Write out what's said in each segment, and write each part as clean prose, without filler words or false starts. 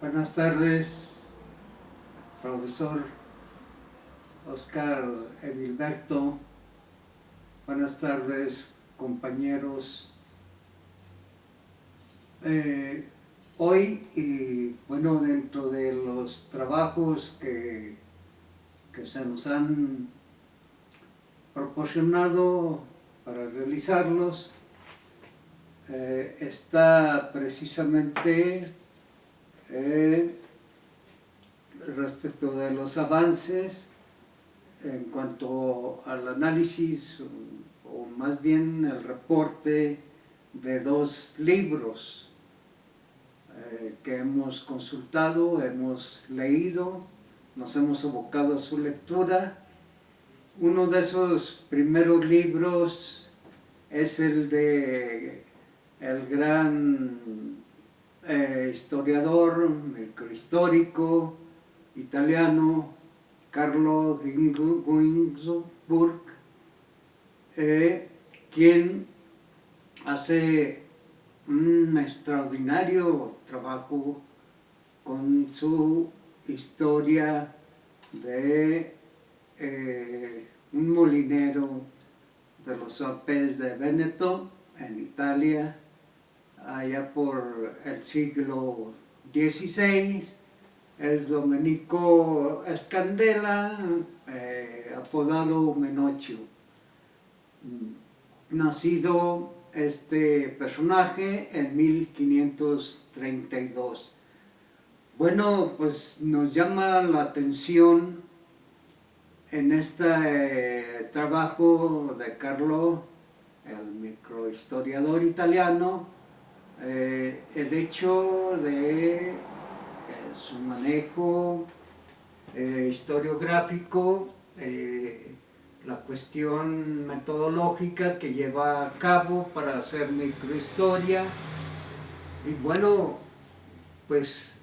Buenas tardes, profesor Oscar Edilberto. Buenas tardes, compañeros. Hoy, y bueno, dentro de los trabajos que se nos han proporcionado para realizarlos, está precisamente respecto de los avances en cuanto al análisis o más bien el reporte de dos libros que hemos consultado, hemos leído, nos hemos abocado a su lectura. Uno de esos primeros libros es el de el gran historiador, microhistórico italiano Carlo Ginzburg, quien hace un extraordinario trabajo con su historia de un molinero de los Alpes de Véneto en Italia, allá por el siglo XVI. Es Domenico Scandella, apodado Menocchio. Nacido este personaje en 1532. Bueno, pues nos llama la atención en este trabajo de Carlo, el microhistoriador italiano, el hecho de su manejo historiográfico, la cuestión metodológica que lleva a cabo para hacer microhistoria. Y bueno, pues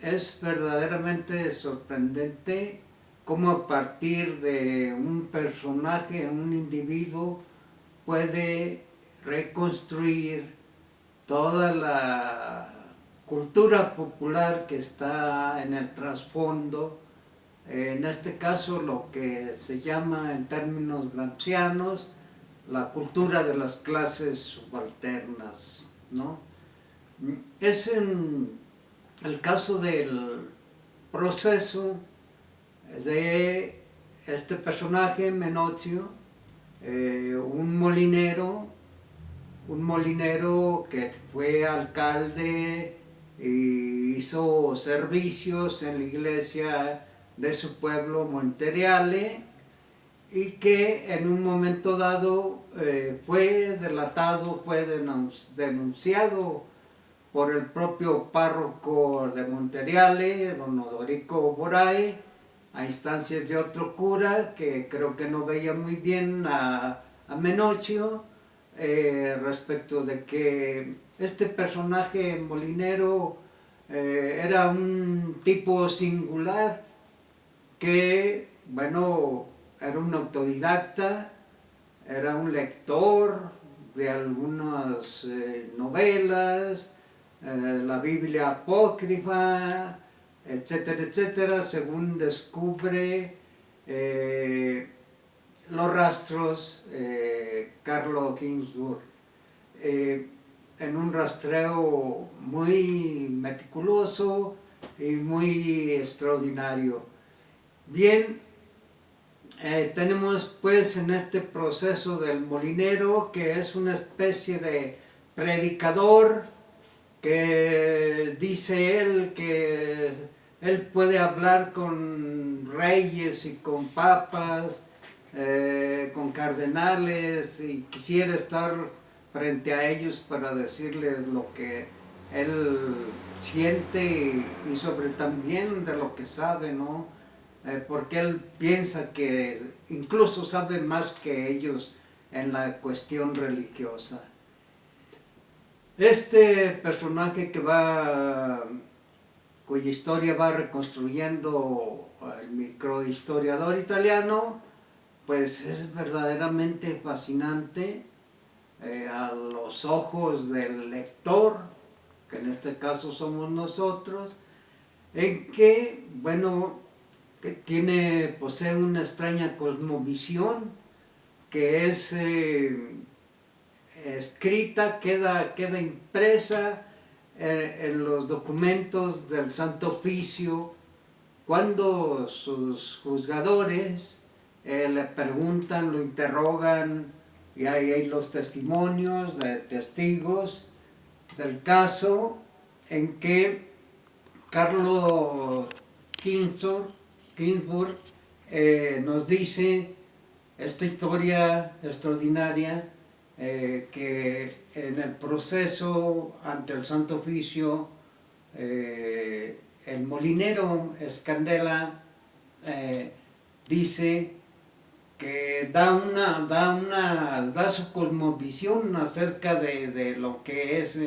es verdaderamente sorprendente cómo a partir de un personaje, un individuo, puede reconstruir toda la cultura popular que está en el trasfondo, en este caso lo que se llama en términos gramscianos la cultura de las clases subalternas, ¿no? Es en el caso del proceso de este personaje, Menocchio, un molinero que fue alcalde y hizo servicios en la iglesia de su pueblo, Montereale, y que en un momento dado fue delatado, fue denunciado por el propio párroco de Montereale, don Odorico Borae, a instancias de otro cura que creo que no veía muy bien a Menocchio, respecto de que este personaje molinero era un tipo singular que, bueno, era un autodidacta, era un lector de algunas novelas, la Biblia apócrifa, etcétera, etcétera, según descubre los rastros Carlo Ginzburg, en un rastreo muy meticuloso y muy extraordinario. Bien, tenemos pues en este proceso del molinero, que es una especie de predicador, que dice él que él puede hablar con reyes y con papas, con cardenales, y quisiera estar frente a ellos para decirles lo que él siente y sobre también de lo que sabe, ¿no? Porque él piensa que incluso sabe más que ellos en la cuestión religiosa. Este personaje cuya historia va reconstruyendo el microhistoriador italiano, pues es verdaderamente fascinante a los ojos del lector, que en este caso somos nosotros, en que, bueno, que posee una extraña cosmovisión que es escrita, queda impresa en los documentos del Santo Oficio, cuando sus juzgadores le preguntan, lo interrogan, y hay los testimonios de testigos del caso en que Carlos Ginzburg nos dice esta historia extraordinaria, que en el proceso ante el Santo Oficio, el molinero Escandela dice que da su cosmovisión acerca de lo que es,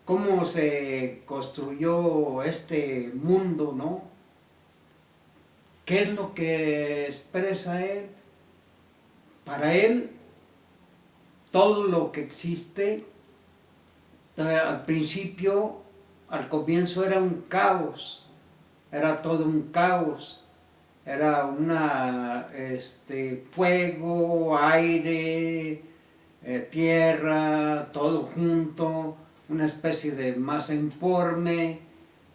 cómo se construyó este mundo, ¿no? ¿Qué es lo que expresa él? Para él, todo lo que existe, al principio, al comienzo era un caos, era todo un caos, era fuego, aire, tierra, todo junto, una especie de masa informe,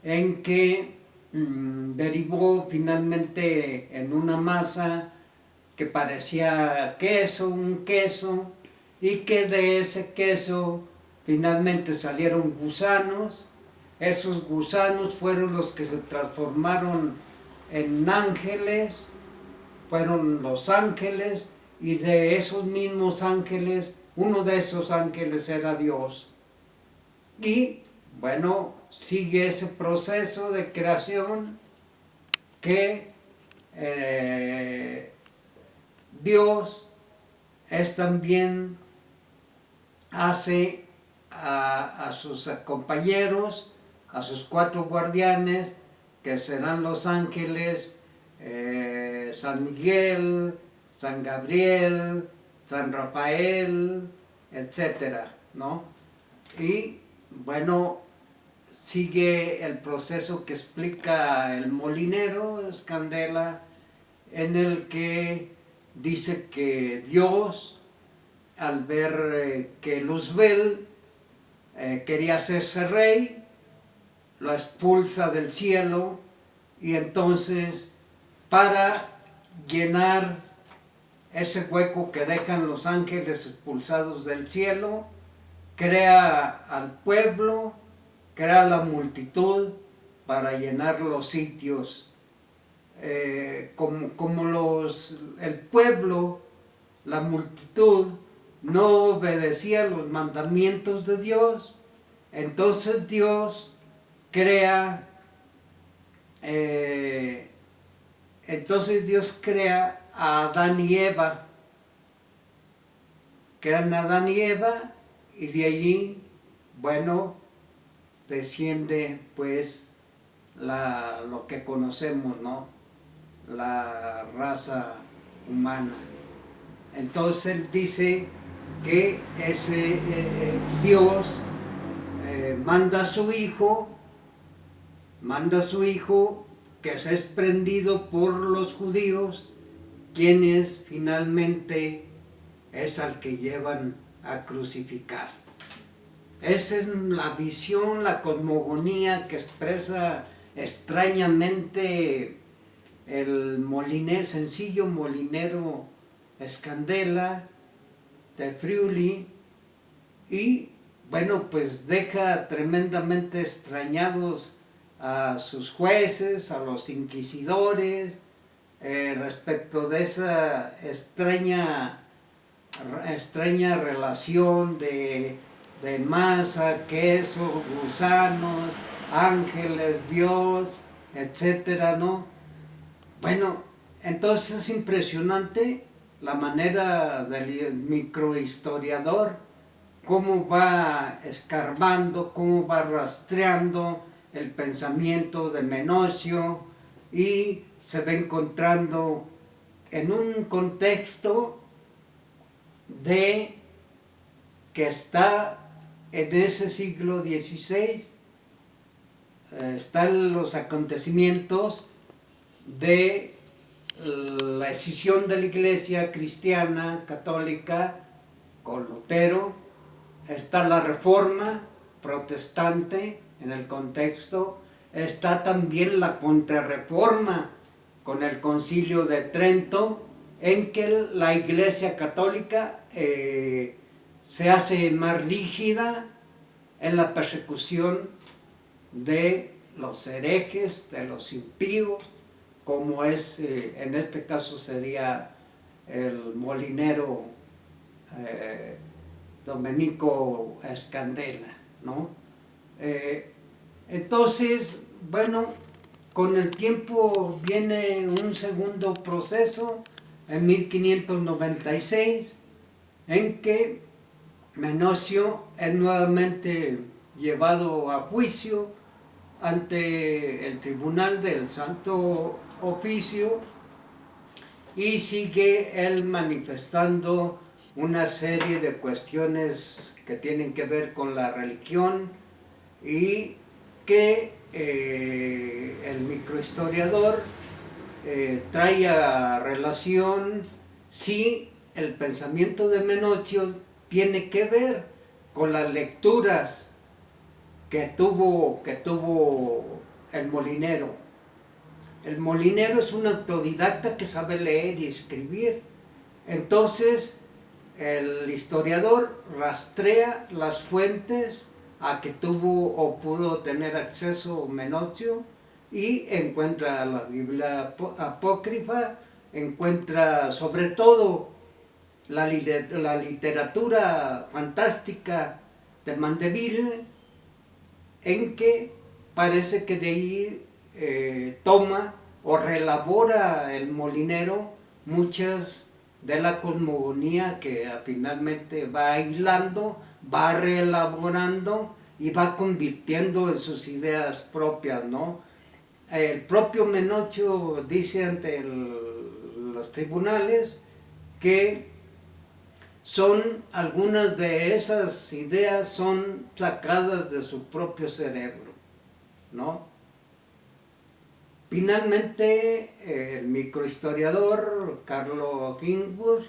en que derivó finalmente en una masa que parecía queso, un queso, y que de ese queso finalmente salieron gusanos. Esos gusanos fueron los que se transformaron en ángeles, fueron los ángeles, y de esos mismos ángeles, uno de esos ángeles era Dios. Y bueno, sigue ese proceso de creación que Dios es también hace a sus compañeros, a sus 4 guardianes, que serán los ángeles, San Miguel, San Gabriel, San Rafael, etcétera, ¿no? Y bueno, sigue el proceso que explica el molinero Escandela, en el que dice que Dios, al ver que Luzbel quería hacerse rey, lo expulsa del cielo, y entonces, para llenar ese hueco que dejan los ángeles expulsados del cielo, crea al pueblo, crea la multitud para llenar los sitios. Como el pueblo, la multitud, no obedecía los mandamientos de Dios, entonces Dios crea a Adán y Eva, crean a Adán y Eva, y de allí, bueno, desciende pues lo que conocemos, ¿no? La raza humana. Entonces él dice que ese Dios manda a su hijo que es prendido por los judíos, quienes finalmente es al que llevan a crucificar. Esa es la visión, la cosmogonía que expresa extrañamente el sencillo molinero Escandela de Friuli, y bueno, pues deja tremendamente extrañados a sus jueces, a los inquisidores, respecto de esa extraña relación de masa, queso, gusanos, ángeles, Dios, etcétera, ¿no? Bueno, entonces es impresionante la manera del microhistoriador, cómo va escarbando, cómo va rastreando el pensamiento de Menocchio, y se va encontrando en un contexto de que está en ese siglo XVI, están los acontecimientos de la escisión de la Iglesia cristiana católica con Lutero, está la Reforma protestante en el contexto, está también la Contrarreforma con el Concilio de Trento, en que la Iglesia católica se hace más rígida en la persecución de los herejes, de los impíos, como es, en este caso sería el molinero Domenico Scandella, ¿no? Entonces, bueno, con el tiempo viene un segundo proceso, en 1596, en que Menocio es nuevamente llevado a juicio ante el Tribunal del Santo Oficio y sigue él manifestando una serie de cuestiones que tienen que ver con la religión y que el microhistoriador trae a relación si el pensamiento de Menocio tiene que ver con las lecturas que tuvo el molinero. El molinero es un autodidacta que sabe leer y escribir. Entonces, el historiador rastrea las fuentes a que tuvo o pudo tener acceso Menocio y encuentra la Biblia apócrifa, encuentra sobre todo la literatura fantástica de Mandeville, en que parece que de ahí toma o relabora el molinero muchas de la cosmogonía que finalmente va hilando, va reelaborando y va convirtiendo en sus ideas propias, ¿no? El propio Menocio dice ante los tribunales que son algunas de esas ideas son sacadas de su propio cerebro, ¿no? Finalmente, el microhistoriador Carlo Ginzburg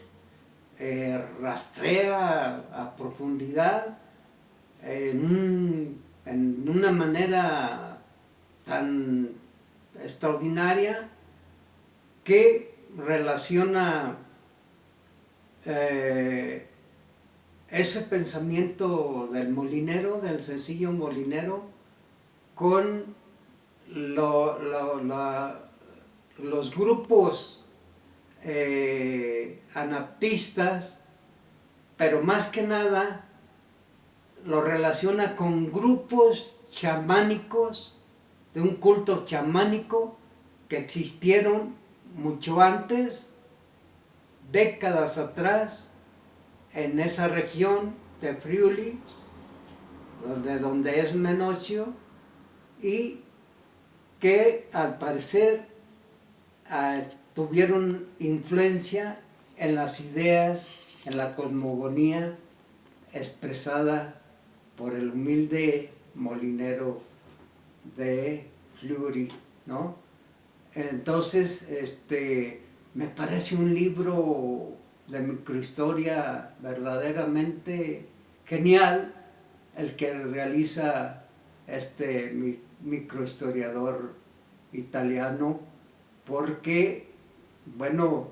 rastrea a profundidad en una manera tan extraordinaria que relaciona ese pensamiento del molinero, del sencillo molinero, con los grupos anabaptistas, pero más que nada lo relaciona con grupos chamánicos, de un culto chamánico que existieron mucho antes, décadas atrás, en esa región de Friuli, donde es Menocio, y que al parecer tuvieron influencia en las ideas, en la cosmogonía expresada por el humilde molinero de Friuli, ¿no? Entonces, me parece un libro de microhistoria verdaderamente genial el que realiza este microhistoriador italiano, porque, bueno,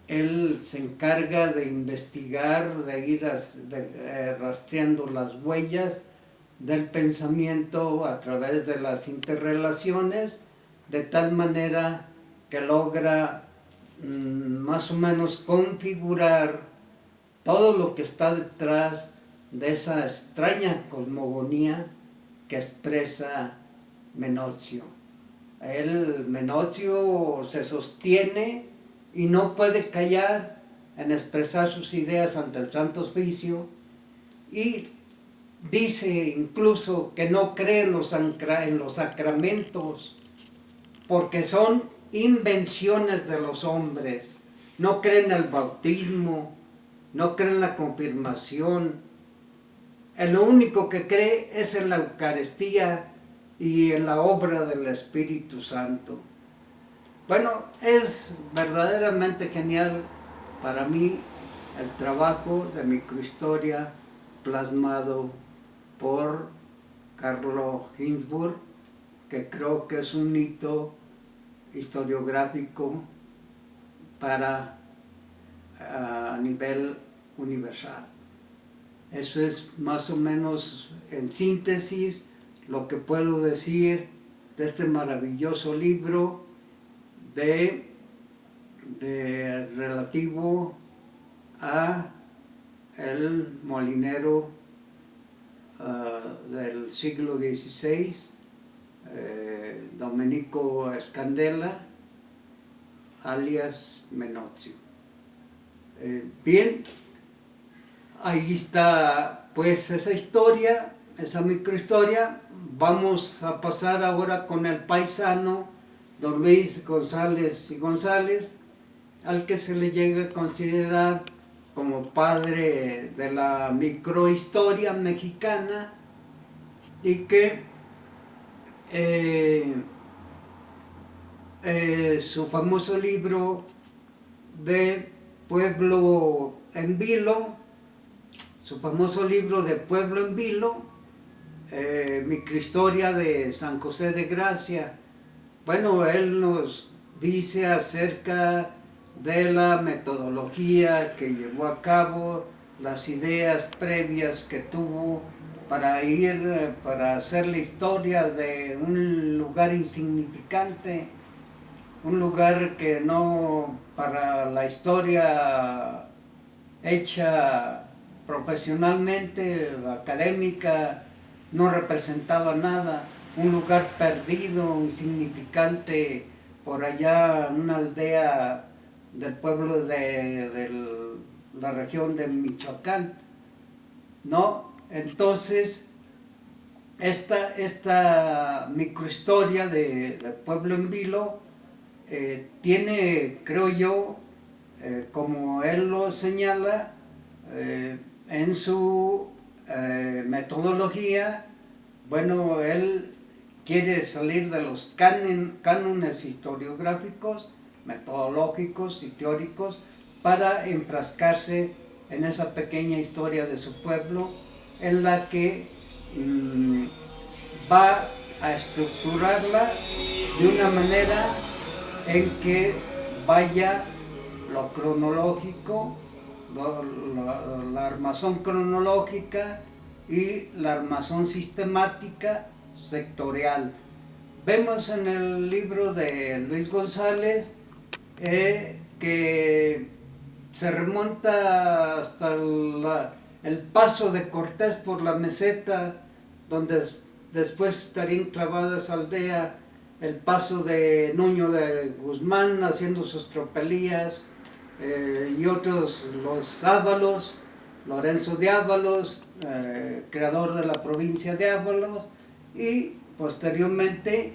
él se encarga de investigar, de ir rastreando las huellas del pensamiento a través de las interrelaciones, de tal manera que logra más o menos configurar todo lo que está detrás de esa extraña cosmogonía que expresa Menocio. Menocio se sostiene y no puede callar en expresar sus ideas ante el Santo Oficio, y dice incluso que no cree en los sacramentos porque son invenciones de los hombres. No cree en el bautismo, no cree en la confirmación. Lo único que cree es en la Eucaristía, y en la obra del Espíritu Santo. Bueno, es verdaderamente genial para mí el trabajo de microhistoria plasmado por Carlos Ginzburg, que creo que es un hito historiográfico para a nivel universal. Eso es más o menos en síntesis lo que puedo decir de este maravilloso libro relativo a el molinero del siglo XVI, Domenico Scandella, alias Menozio. Bien, ahí está pues esa historia, esa microhistoria. Vamos a pasar ahora con el paisano don Luis González y González, al que se le llega a considerar como padre de la microhistoria mexicana, y que su famoso libro de Pueblo en Vilo, microhistoria de San José de Gracia. Bueno, él nos dice acerca de la metodología que llevó a cabo, las ideas previas que tuvo para hacer la historia de un lugar insignificante, un lugar que no, para la historia hecha profesionalmente, académica, no representaba nada, un lugar perdido, insignificante, por allá en una aldea del pueblo de la región de Michoacán, ¿no? Entonces, esta microhistoria de Pueblo en Vilo tiene, creo yo, como él lo señala, en su metodología, bueno, él quiere salir de los cánones historiográficos, metodológicos y teóricos, para enfrascarse en esa pequeña historia de su pueblo, en la que va a estructurarla de una manera en que vaya lo cronológico, la armazón cronológica y la armazón sistemática sectorial. Vemos en el libro de Luis González que se remonta hasta el paso de Cortés por la meseta, donde después estaría enclavada esa aldea, el paso de Nuño de Guzmán haciendo sus tropelías, y otros, los Ábalos, Lorenzo de Ábalos, creador de la provincia de Ábalos, y posteriormente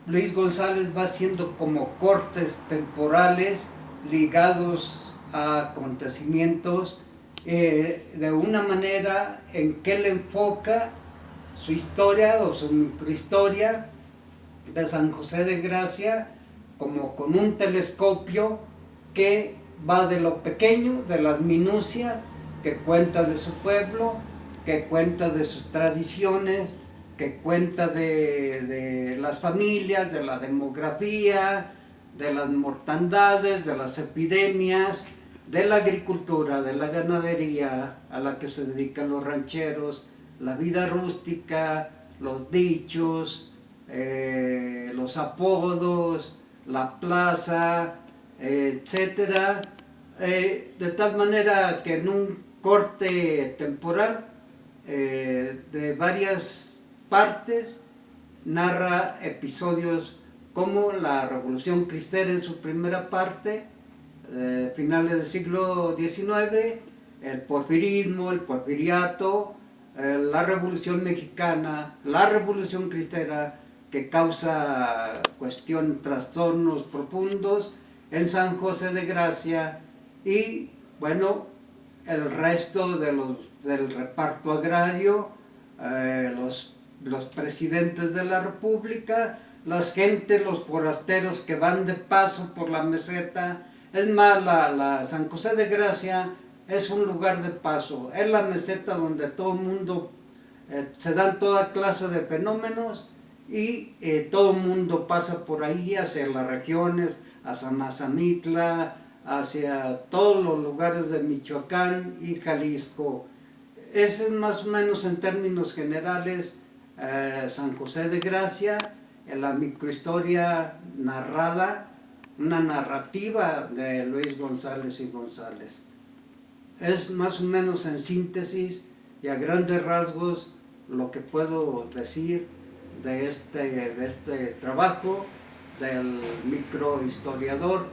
Luis González va haciendo como cortes temporales ligados a acontecimientos, de una manera en que él enfoca su historia o su microhistoria de San José de Gracia como con un telescopio que va de lo pequeño, de las minucias, que cuenta de su pueblo, que cuenta de sus tradiciones, que cuenta de las familias, de la demografía, de las mortandades, de las epidemias, de la agricultura, de la ganadería a la que se dedican los rancheros, la vida rústica, los dichos, los apodos, la plaza, etcétera, de tal manera que en un corte temporal de varias partes narra episodios como la Revolución Cristera en su primera parte, finales del siglo XIX, el porfirismo, el porfiriato, la Revolución Mexicana, la Revolución Cristera, que causa trastornos profundos en San José de Gracia, y bueno, el resto del reparto agrario, los los presidentes de la República, las gentes, los forasteros que van de paso por la meseta. Es más, la San José de Gracia es un lugar de paso, es la meseta donde todo el mundo, se dan toda clase de fenómenos y todo el mundo pasa por ahí hacia las regiones, hacia Mazamitla, hacia todos los lugares de Michoacán y Jalisco. Ese es más o menos en términos generales San José de Gracia, en la microhistoria narrada, una narrativa de Luis González y González. Es más o menos en síntesis y a grandes rasgos lo que puedo decir de este trabajo del microhistoriador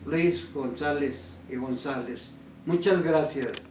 Luis González y González. Muchas gracias.